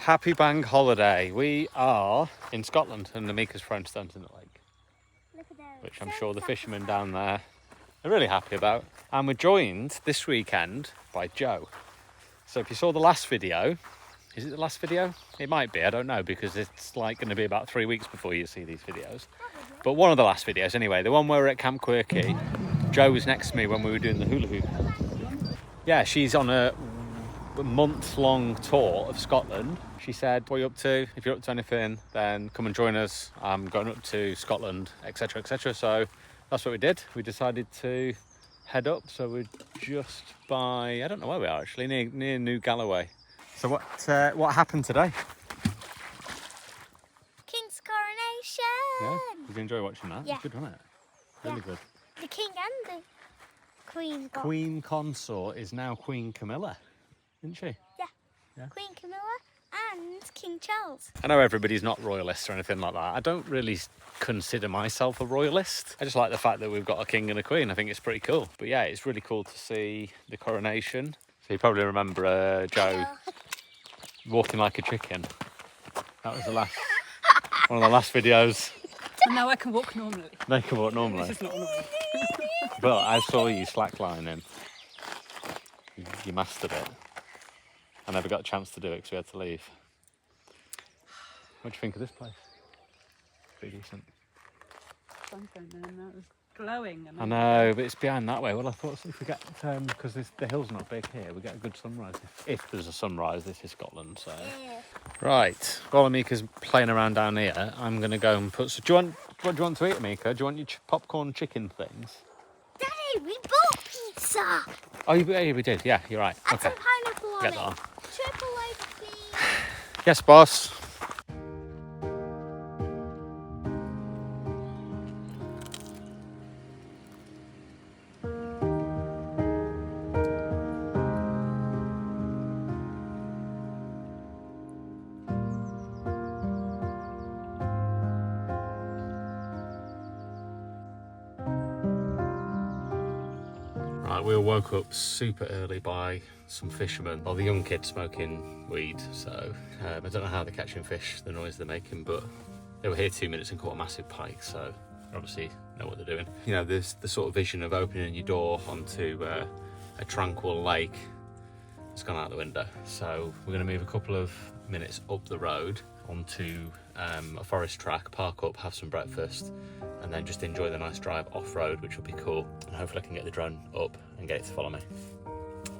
Happy bank holiday. We are in Scotland and Namika's thrown stones in the lake, which I'm sure the fishermen down there are really happy about. And we're joined this weekend by Joe. So if you saw the last video, is it the last video? It might be, I don't know, because it's like going to be about 3 weeks before you see these videos. But one of the last videos anyway, the one where we're at Camp Quirky, Joe was next to me when we were doing the hula hoop. Yeah, she's on a month-long tour of Scotland. She said, what are you up to? If you're up to anything, then come and join us. I'm going up to Scotland, etc, etc. So that's what we did. We decided to head up. So we're just by, I don't know where we are actually, near New Galloway. So what happened today? King's coronation! Yeah, did you enjoy watching that? Yeah. Good, wasn't it? Really good. The king and the queen got... Queen Consort is now Queen Camilla, isn't she? Yeah. Queen Camilla and King Charles. I know everybody's not royalists or anything like that. I don't really consider myself a royalist. I just like the fact that we've got a king and a queen. I think it's pretty cool. But yeah, it's really cool to see the coronation. So you probably remember Joe walking like a chicken. That was one of the last videos. And now I can walk normally. Now you can walk normally. This is not normal. But I saw you slacklining. You mastered it. I never got a chance to do it because we had to leave. What do you think of this place? Pretty decent. Something, and that was glowing. I know, but it's behind that way. Well, I thought if we get, because the hill's not big here, we get a good sunrise. If there's a sunrise, this is Scotland, so. Yeah. Right, while Amika's playing around down here, I'm going to go and put, what do you want to eat, Amika? Do you want your popcorn chicken things? Daddy, we bought pizza! Oh, yeah, we did, yeah, you're right. And Okay. some pineapple on Get it. that on. Triple over, please. Yes, boss. Right, we were woke up super early by some fishermen, well, the young kids smoking weed, so I don't know how they're catching fish, the noise they're making, but they were here 2 minutes and caught a massive pike, so they obviously know what they're doing. You know, there's the sort of vision of opening your door onto a tranquil lake. It's gone out the window, so we're going to move a couple of minutes up the road onto a forest track, park up, have some breakfast, and then just enjoy the nice drive off-road, which will be cool. And hopefully I can get the drone up and get it to follow me.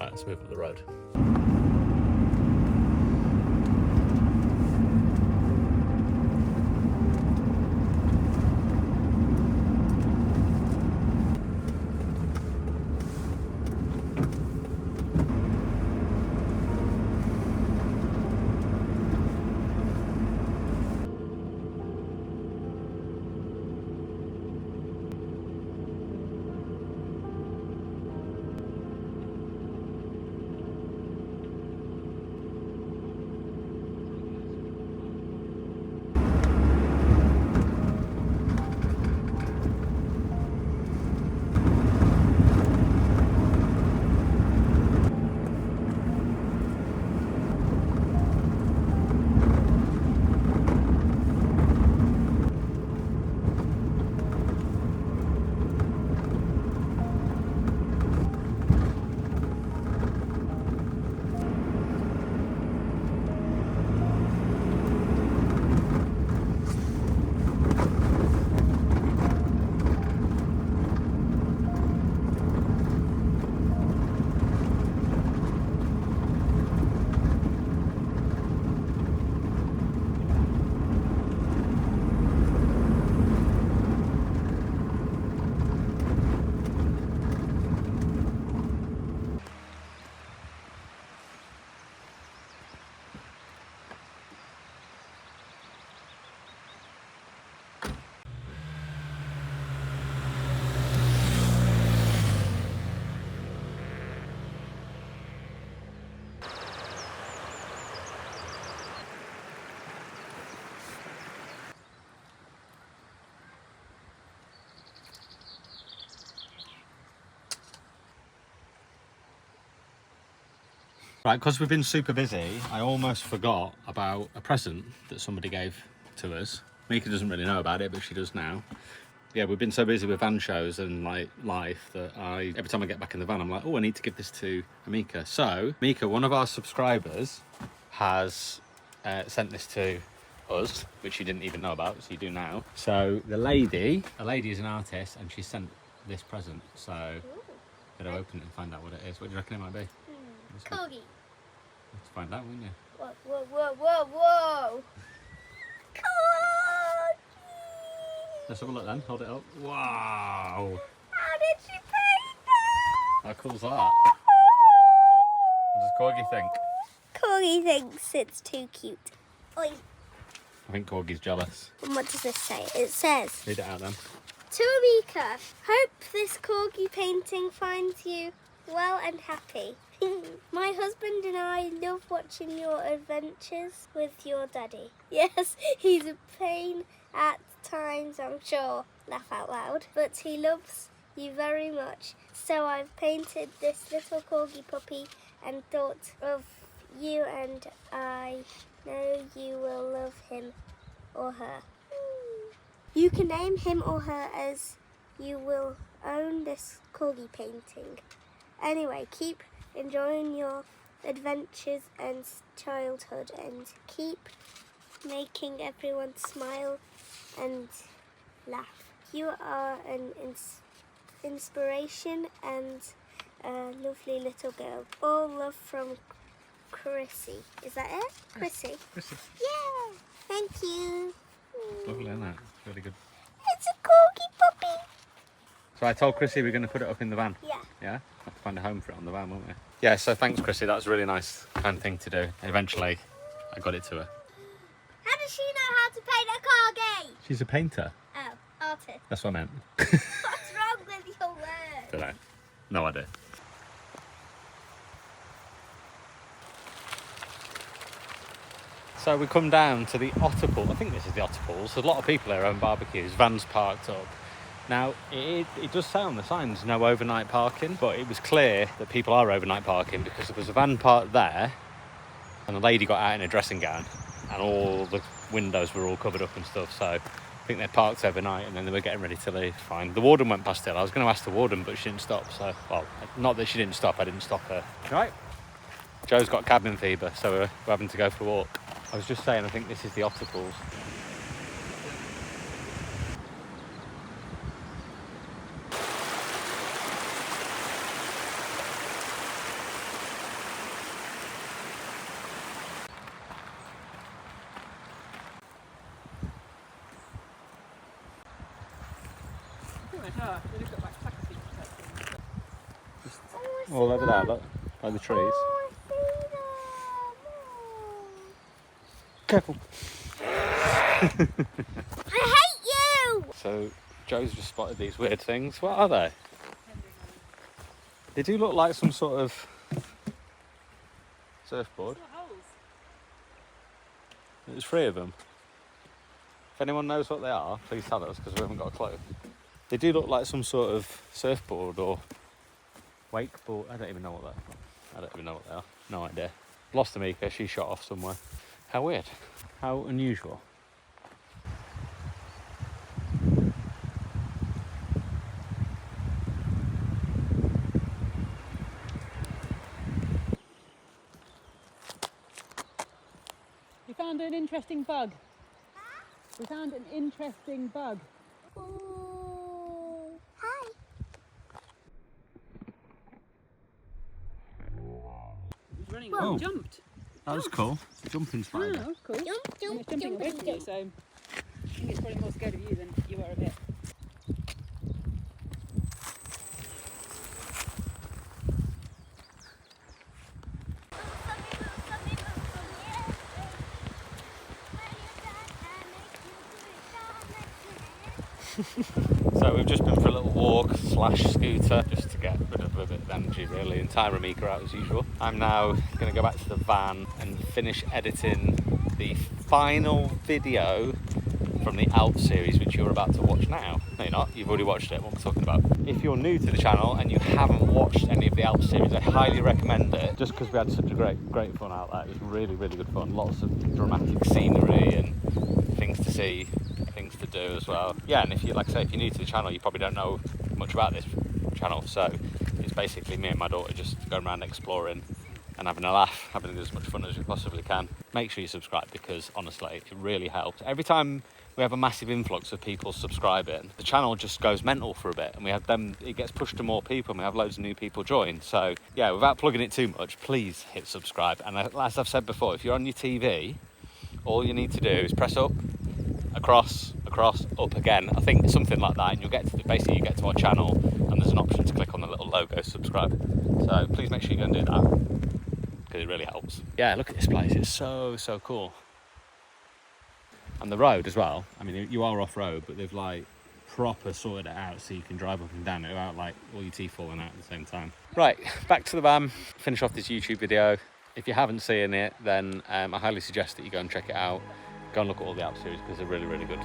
Right, let's move up the road. Right, because we've been super busy, I almost forgot about a present that somebody gave to us. Mika doesn't really know about it, but she does now. Yeah, we've been so busy with van shows and like life that every time I get back in the van, I'm like, oh, I need to give this to Mika. So, Mika, one of our subscribers, has sent this to us, which you didn't even know about, so you do now. So a lady is an artist, and she sent this present. So better open it and find out what it is. What do you reckon it might be? Corgi. Let's find out, won't you? Whoa, whoa, whoa, whoa, whoa. Corgi. Let's have a look then. Hold it up. Wow. How did she paint that? How cool's that? What does Corgi think? Corgi thinks it's too cute. Oi. I think Corgi's jealous. And what does this say? It says, Read it out then. to Amika, hope this corgi painting finds you well and happy. My husband and I love watching your adventures with your daddy. Yes, he's a pain at times, I'm sure. Laugh out loud. But he loves you very much. So I've painted this little corgi puppy and thought of you, and I know you will love him or her. You can name him or her as you will own this corgi painting. Anyway, keep enjoying your adventures and childhood, and keep making everyone smile and laugh. You are an inspiration and a lovely little girl. All love from Chrissy. Is that it? Chrissy? Chrissy. Yeah! Thank you. Lovely, isn't it? It's really good. It's a corgi puppy. So I told Chrissy we're going to put it up in the van. Yeah. Yeah? Have to find a home for it on the van, won't we? Yeah, so thanks, Chrissy. That was a really nice kind of thing to do. And eventually, I got it to her. How does she know how to paint a corgi? She's a painter. Oh, artist. That's what I meant. What's wrong with your words? Don't know. No idea. So we come down to the Otter Falls. I think this is the Otter Falls. There's a lot of people here on barbecues, vans parked up. Now, it does say on the signs, no overnight parking, but it was clear that people are overnight parking because there was a van parked there and a lady got out in a dressing gown and all the windows were all covered up and stuff. So I think they parked overnight and then they were getting ready to leave. Fine. The warden went past it. I was going to ask the warden, but she didn't stop. So, well, not that she didn't stop, I didn't stop her. Right. Joe's got cabin fever, so we're having to go for a walk. I was just saying, I think this is the Otter Falls. All over there, look, by the trees. Oh, I see them. Careful. I hate you! So Joe's just spotted these weird things. What are they? They do look like some sort of surfboard. There's 3 of them. If anyone knows what they are, please tell us because we haven't got a clue. They do look like some sort of surfboard or wakeboard. I don't even know what they are. No idea. Lost Amika, she shot off somewhere. How weird. How unusual. We found an interesting bug. We found an interesting bug. Ooh. Hi. It was running. Oh. It jumped. That was cool. Jumping Oh, spider. that was cool. Jump, And jump, it's jumping jump, away from you, jump. so I think it's probably more scared of you than you are of it. So we've just been for a little walk / scooter just to get rid of a bit of energy really and tire Amika out as usual. I'm now going to go back to the van and finish editing the final video from the Alps series, which you're about to watch now. No, you're not. You've already watched it. What we're talking about. If you're new to the channel and you haven't watched any of the Alps series, I highly recommend it. Just because we had such a great fun out there. It was really, really good fun. Lots of dramatic scenery and things to see, things to do as well. Yeah, and if you, like I say, if you're new to the channel, you probably don't know much about this channel. So it's basically me and my daughter just going around exploring and having a laugh, having as much fun as we possibly can. Make sure you subscribe, because honestly, it really helps. Every time we have a massive influx of people subscribing, the channel just goes mental for a bit, and we have them, it gets pushed to more people, and we have loads of new people join. So yeah, without plugging it too much, please hit subscribe. And as I've said before, if you're on your TV, all you need to do is press up, across, up again. I think something like that, and you'll get to basically you get to our channel, and there's an option to click on the little logo, subscribe. So please make sure you go and do that, because it really helps. Yeah, look at this place. It's so cool. And the road as well. I mean, you are off-road, but they've like proper sorted it out so you can drive up and down it without like all your teeth falling out at the same time. Right, back to the van. Finish off this YouTube video. If you haven't seen it, then I highly suggest that you go and check it out. Go and look at all the Alps series, because they're really, really good.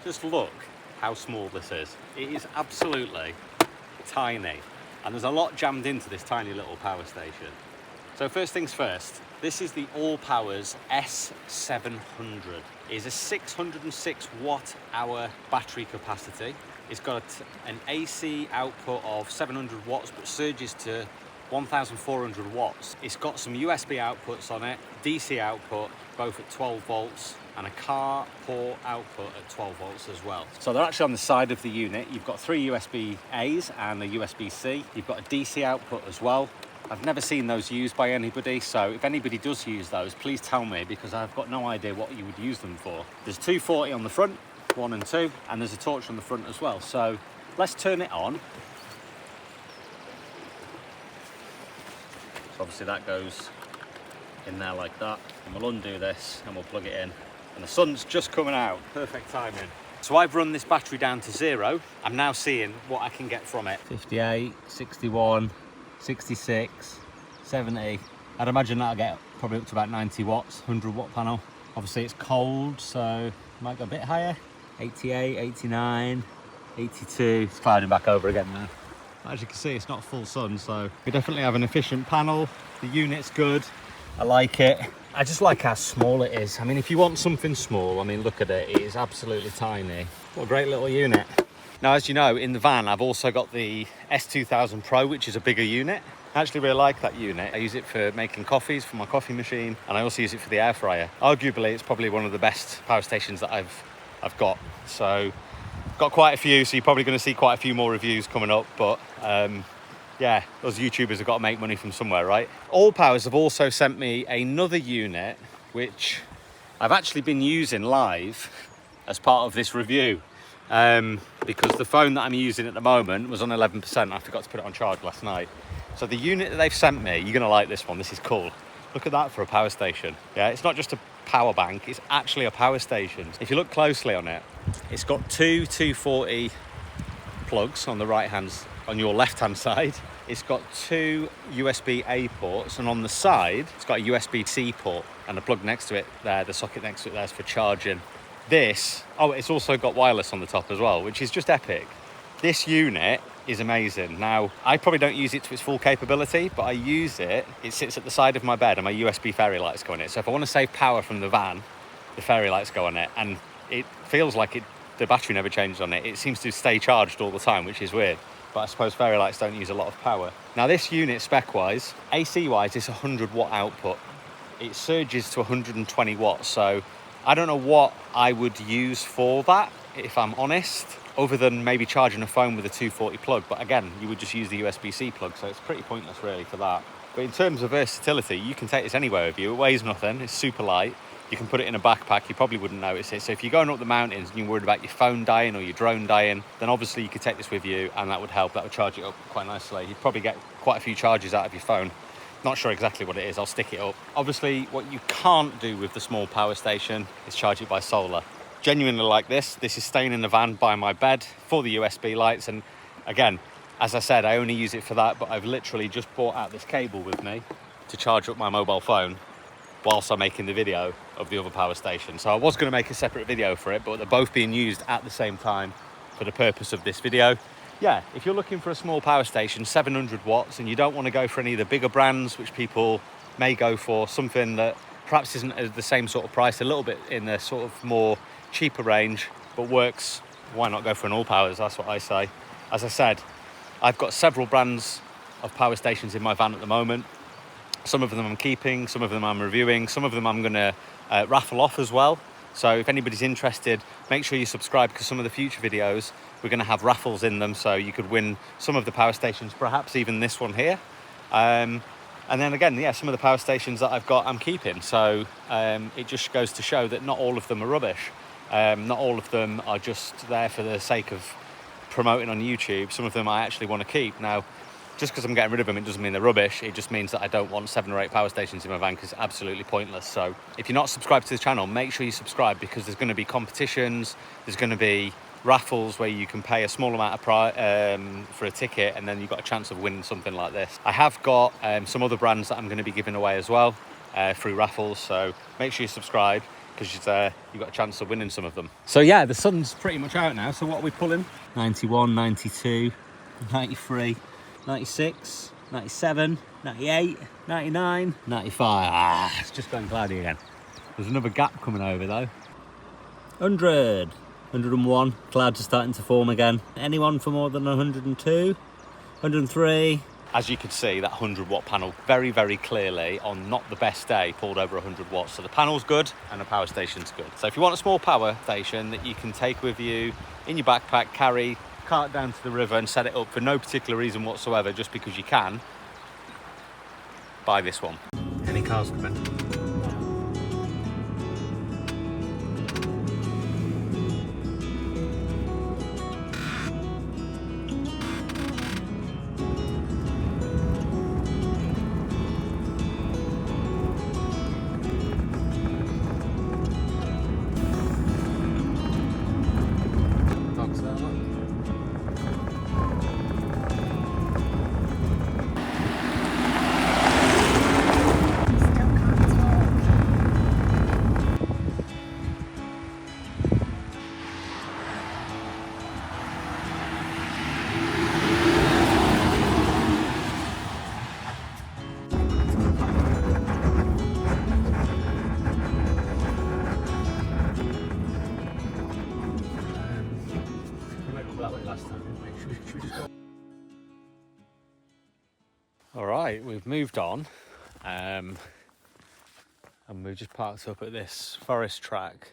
Just look how small this is. It is absolutely tiny, and there's a lot jammed into this tiny little power station. So first things first, this is the All Powers S700. It is a 606 watt hour battery capacity. It's got an AC output of 700 watts, but surges to 1,400 watts. It's got some USB outputs on it, DC output, both at 12 volts, and a car port output at 12 volts as well. So they're actually on the side of the unit. You've got 3 USB-A's and a USB-C. You've got a DC output as well. I've never seen those used by anybody, so if anybody does use those, please tell me, because I've got no idea what you would use them for. There's 240 on the front, 1 and 2, and there's a torch on the front as well. So let's turn it on. So obviously that goes in there like that, and we'll undo this and we'll plug it in. And the sun's just coming out, perfect timing. So I've run this battery down to 0. I'm now seeing what I can get from it. 58, 61, 66, 70. I'd imagine that'll get probably up to about 90 watts, 100 watt panel. Obviously it's cold, so might go a bit higher. 88, 89, 82. It's clouding back over again now. As you can see, it's not full sun, so we definitely have an efficient panel. The unit's good, I like it. I just like how small it is. I mean, if you want something small, I mean, look at it. It is absolutely tiny. What a great little unit. Now, as you know, in the van, I've also got the S2000 Pro, which is a bigger unit. I actually really like that unit. I use it for making coffees for my coffee machine, and I also use it for the air fryer. Arguably, it's probably one of the best power stations that I've got. So, got quite a few, so you're probably going to see quite a few more reviews coming up, but yeah, those YouTubers have got to make money from somewhere, right? All Powers have also sent me another unit, which I've actually been using live as part of this review. Because the phone that I'm using at the moment was on 11%. I forgot to put it on charge last night. So the unit that they've sent me, you're gonna like this one, this is cool. Look at that for a power station. Yeah, it's not just a power bank, it's actually a power station. If you look closely on it, it's got two 240 plugs on the on your left hand side. It's got two USB-A ports, and on the side, it's got a USB-C port and a plug next to it there, the socket next to it there's for charging. It's also got wireless on the top as well, which is just epic. This unit is amazing. Now, I probably don't use it to its full capability, but I use it. It sits at the side of my bed and my USB fairy lights go on it. So if I want to save power from the van, the fairy lights go on it, and it feels like the battery never changes on it. It seems to stay charged all the time, which is weird. But I suppose fairy lights don't use a lot of power. Now this unit spec-wise, AC-wise, it's 100 watt output. It surges to 120 watts, so I don't know what I would use for that, if I'm honest, other than maybe charging a phone with a 240 plug. But again, you would just use the USB-C plug, so it's pretty pointless really for that. But in terms of versatility, you can take this anywhere with you. It weighs nothing, it's super light. You can put it in a backpack, you probably wouldn't notice it. So if you're going up the mountains and you're worried about your phone dying or your drone dying, then obviously you could take this with you and that would help. That would charge it up quite nicely. You'd probably get quite a few charges out of your phone. Not sure exactly what it is, I'll stick it up. Obviously, what you can't do with the small power station is charge it by solar. Genuinely like this is staying in the van by my bed for the USB lights. And again, as I said, I only use it for that, but I've literally just brought out this cable with me to charge up my mobile phone whilst I'm making the video of the other power station. So I was going to make a separate video for it, but they're both being used at the same time for the purpose of this video. Yeah, if you're looking for a small power station, 700 watts, and you don't want to go for any of the bigger brands, which people may go for, something that perhaps isn't at the same sort of price, a little bit in the sort of more cheaper range, but works, why not go for an all powers? That's what I say. As I said, I've got several brands of power stations in my van at the moment. Some of them I'm keeping, some of them I'm reviewing, some of them I'm going to raffle off as well. So if anybody's interested, make sure you subscribe, because some of the future videos, we're going to have raffles in them, so you could win some of the power stations, perhaps even this one here. And then again, yeah, some of the power stations that I've got, I'm keeping. So it just goes to show that not all of them are rubbish. Not all of them are just there for the sake of promoting on YouTube. Some of them I actually want to keep. Now, just because I'm getting rid of them, it doesn't mean they're rubbish. It just means that I don't want 7 or 8 power stations in my van, because it's absolutely pointless. So if you're not subscribed to the channel, make sure you subscribe, because there's going to be competitions, there's going to be raffles where you can pay a small amount of for a ticket, and then you've got a chance of winning something like this. I have got some other brands that I'm going to be giving away as well through raffles, so make sure you subscribe, because you've got a chance of winning some of them. So yeah, the sun's pretty much out now, so what are we pulling? 91, 92, 93, 96, 97, 98, 99, 95. It's just gone cloudy again. There's another gap coming over though. 100, 101, clouds are starting to form again. Anyone for more than 102, 103. As you can see, that 100 watt panel very, very clearly on not the best day pulled over 100 watts. So the panel's good and the power station's good. So if you want a small power station that you can take with you in your backpack, carry, cart down to the river and set it up for no particular reason whatsoever, just because you can, buy this one. Any cars coming? All right, we've moved on, and we've just parked up at this forest track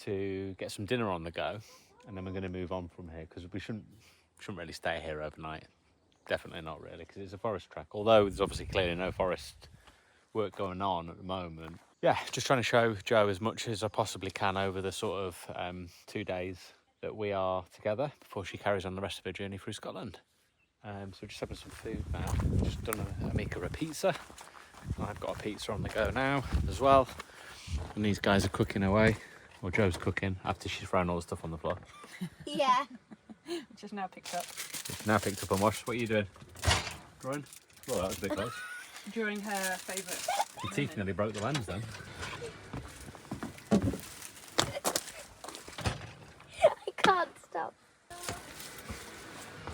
to get some dinner on the go, and then we're going to move on from here, because we shouldn't really stay here overnight. Definitely not really, because it's a forest track. Although there's obviously clearly no forest work going on at the moment, yeah, just trying to show Jo as much as I possibly can over the sort of 2 days that we are together before she carries on the rest of her journey through Scotland. So we're just having some food now. Just done a maker a pizza. I've got a pizza on the go now as well. And these guys are cooking away. Well, Jo's cooking after she's thrown all the stuff on the floor. Yeah. Which is now picked up. It's now picked up and washed. What are you doing? Drawing? Well, that was a bit close. During her favourite. Your teeth nearly broke the lens then. I can't stop.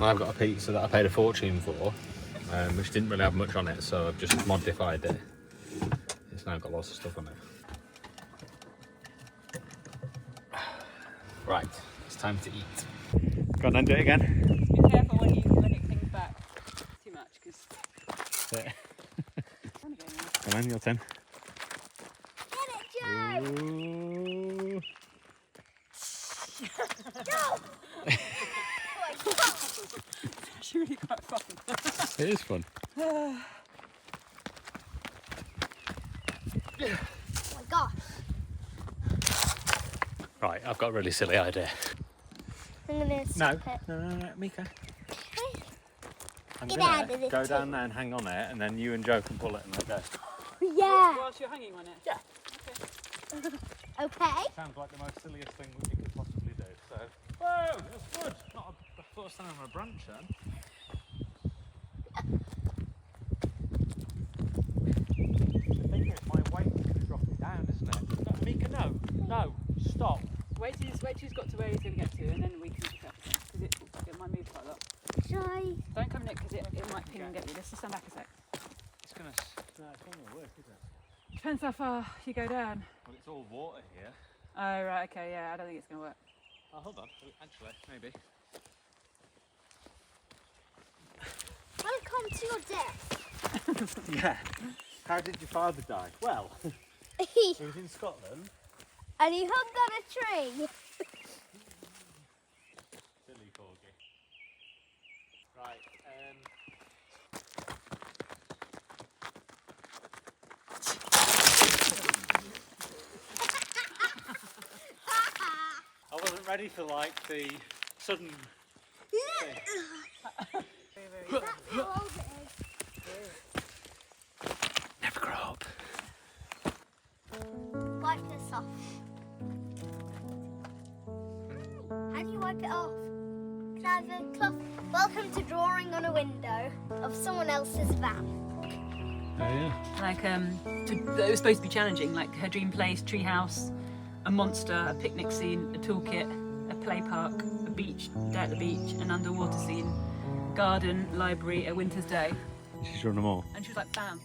I've got a pizza that I paid a fortune for, which didn't really have much on it, so I've just modified it. It's now got lots of stuff on it. Right, it's time to eat. Go on then, do it again. Be careful when you limit things back too much, because. That's it. Come on, your turn. Get it, Joe! Ooh. No! It's actually really quite fun. It is fun. Oh my gosh. Right, I've got a really silly idea. I'm gonna stop it. No, Mika. I'm Get gonna out of this go too. down there and hang on it, and then you and Jo can pull it and let go. Yeah. Whilst you're hanging on it? Yeah. Okay. Sounds like the most silliest thing that we could possibly do. So, whoa, that's good. Not a thought of standing on a branch then. The thing is, my weight's going to drop it down, isn't it? No, Mika, no, stop. Wait till he's got to where he's going to get to, and then we can pick up. Because it might move quite a lot. Shall Don't come near, because it might ping and get you. Let's just stand back a sec. It's going to, it's not going to work, is it? Depends how far you go down. Well, it's all water here. Oh, right, okay, yeah, I don't think it's going to work. Oh, hold on. Actually, maybe. Welcome to your death. Yeah. How did your father die? Well, And he was in Scotland. he hung on a tree. Silly corgi. Right, I wasn't ready for like the sudden thing. That's how old it is. Never grow up. Wipe this off. How do you wipe it off? Can I have a cloth? Welcome to drawing on a window of someone else's van. Oh yeah. Like, it was supposed to be challenging, like her dream place, treehouse, a monster, a picnic scene, a toolkit, a play park, a beach, day at the beach, an underwater scene, garden, library, a winter's day. She's run them all. And she was like, bam.